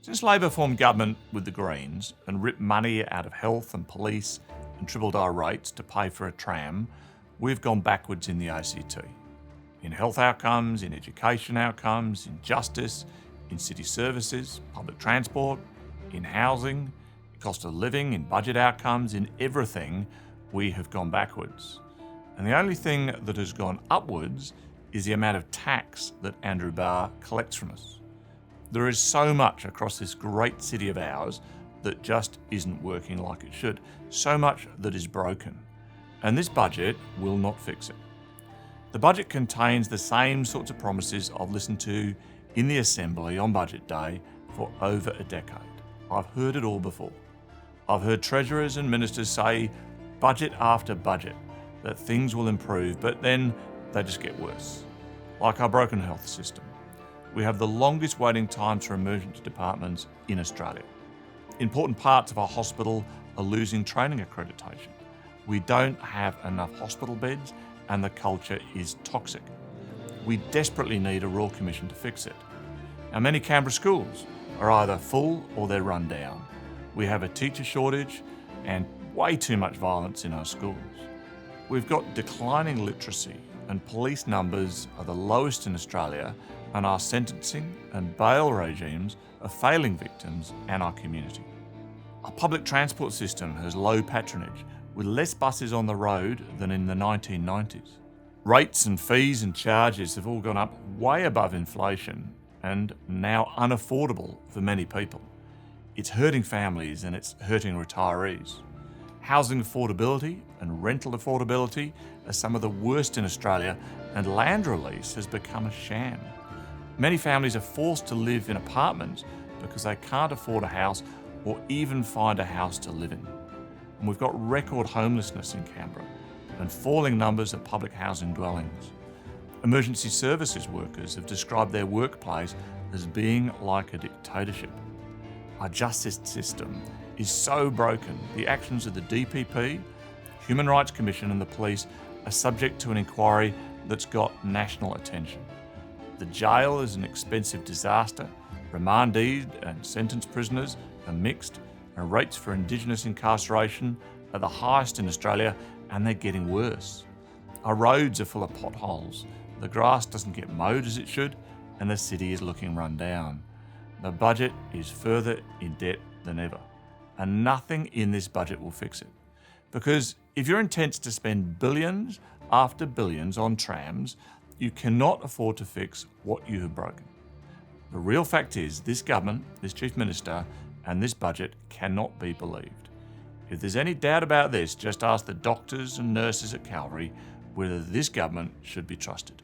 Since Labor formed government with the Greens and ripped money out of health and police and tripled our rates to pay for a tram, we've gone backwards in the ACT. In health outcomes, in education outcomes, in justice, in city services, public transport, in housing, cost of living, in budget outcomes, in everything, we have gone backwards. And the only thing that has gone upwards is the amount of tax that Andrew Barr collects from us. There is so much across this great city of ours that just isn't working like it should. So much that is broken. And this budget will not fix it. The budget contains the same sorts of promises I've listened to in the Assembly on Budget Day for over a decade. I've heard it all before. I've heard treasurers and ministers say budget after budget that things will improve, but then they just get worse. Like our broken health system. We have the longest waiting times for emergency departments in Australia. Important parts of our hospital are losing training accreditation. We don't have enough hospital beds and the culture is toxic. We desperately need a Royal Commission to fix it. Now, many Canberra schools are either full or they're run down. We have a teacher shortage and way too much violence in our schools. We've got declining literacy and police numbers are the lowest in Australia, and our sentencing and bail regimes are failing victims and our community. Our public transport system has low patronage, with less buses on the road than in the 1990s. Rates and fees and charges have all gone up way above inflation and now unaffordable for many people. It's hurting families and it's hurting retirees. Housing affordability and rental affordability are some of the worst in Australia, and land release has become a sham. Many families are forced to live in apartments because they can't afford a house or even find a house to live in. And we've got record homelessness in Canberra and falling numbers of public housing dwellings. Emergency services workers have described their workplace as being like a dictatorship. Our justice system is so broken. The actions of the DPP, Human Rights Commission and the police are subject to an inquiry that's got national attention. The jail is an expensive disaster, remanded and sentenced prisoners are mixed, and rates for Indigenous incarceration are the highest in Australia, and they're getting worse. Our roads are full of potholes, the grass doesn't get mowed as it should, and the city is looking run down. The budget is further in debt than ever, and nothing in this budget will fix it. Because if your intent's to spend billions after billions on trams, you cannot afford to fix what you have broken. The real fact is this government, this Chief Minister, and this budget cannot be believed. If there's any doubt about this, just ask the doctors and nurses at Calvary whether this government should be trusted.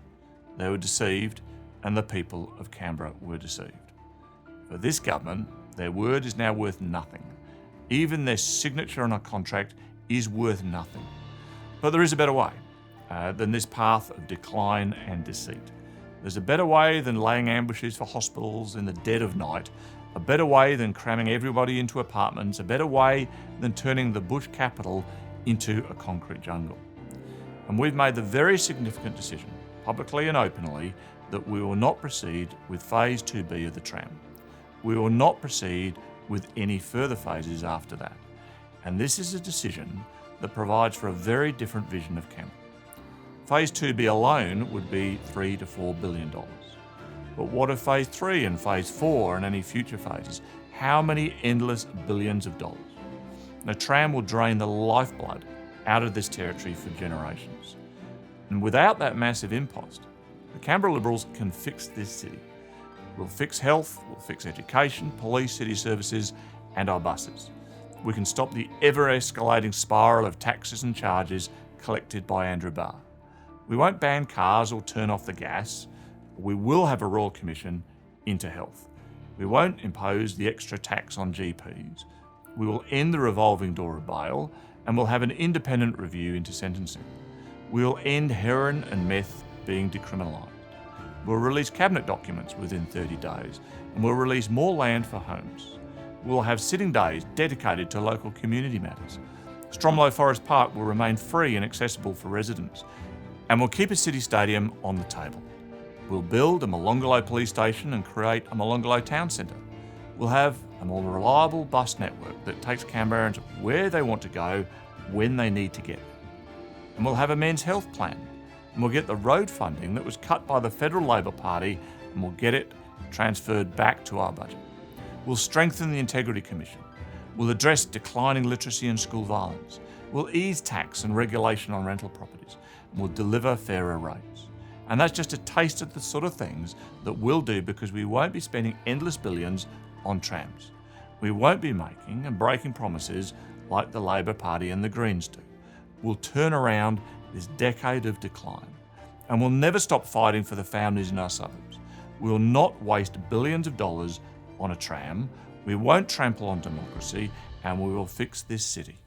They were deceived, and the people of Canberra were deceived. For this government, their word is now worth nothing. Even their signature on a contract is worth nothing. But there is a better way than this path of decline and deceit. There's a better way than laying ambushes for hospitals in the dead of night, a better way than cramming everybody into apartments, a better way than turning the bush capital into a concrete jungle. And we've made the very significant decision, publicly and openly, that we will not proceed with Phase 2B of the tram. We will not proceed with any further phases after that. And this is a decision that provides for a very different vision of Canberra. Phase 2B alone would be $3 to $4 billion. But what of Phase 3 and Phase 4 and any future phases? How many endless billions of dollars? The tram will drain the lifeblood out of this territory for generations. And without that massive impost, the Canberra Liberals can fix this city. We'll fix health, we'll fix education, police, city services, and our buses. We can stop the ever-escalating spiral of taxes and charges collected by Andrew Barr. We won't ban cars or turn off the gas. We will have a Royal Commission into health. We won't impose the extra tax on GPs. We will end the revolving door of bail, and we'll have an independent review into sentencing. We will end heroin and meth being decriminalised. We'll release cabinet documents within 30 days, and we'll release more land for homes. We'll have sitting days dedicated to local community matters. Stromlo Forest Park will remain free and accessible for residents. And we'll keep a city stadium on the table. We'll build a Molonglo police station and create a Molonglo town centre. We'll have a more reliable bus network that takes Canberrans where they want to go when they need to get there. And we'll have a men's health plan. And we'll get the road funding that was cut by the Federal Labor Party, and we'll get it transferred back to our budget. We'll strengthen the Integrity Commission. We'll address declining literacy and school violence. We'll ease tax and regulation on rental properties. And we'll deliver fairer rates. And that's just a taste of the sort of things that we'll do, because we won't be spending endless billions on trams. We won't be making and breaking promises like the Labor Party and the Greens do. We'll turn around this decade of decline, and we'll never stop fighting for the families in our suburbs. We'll not waste billions of dollars on a tram. We won't trample on democracy, and we will fix this city.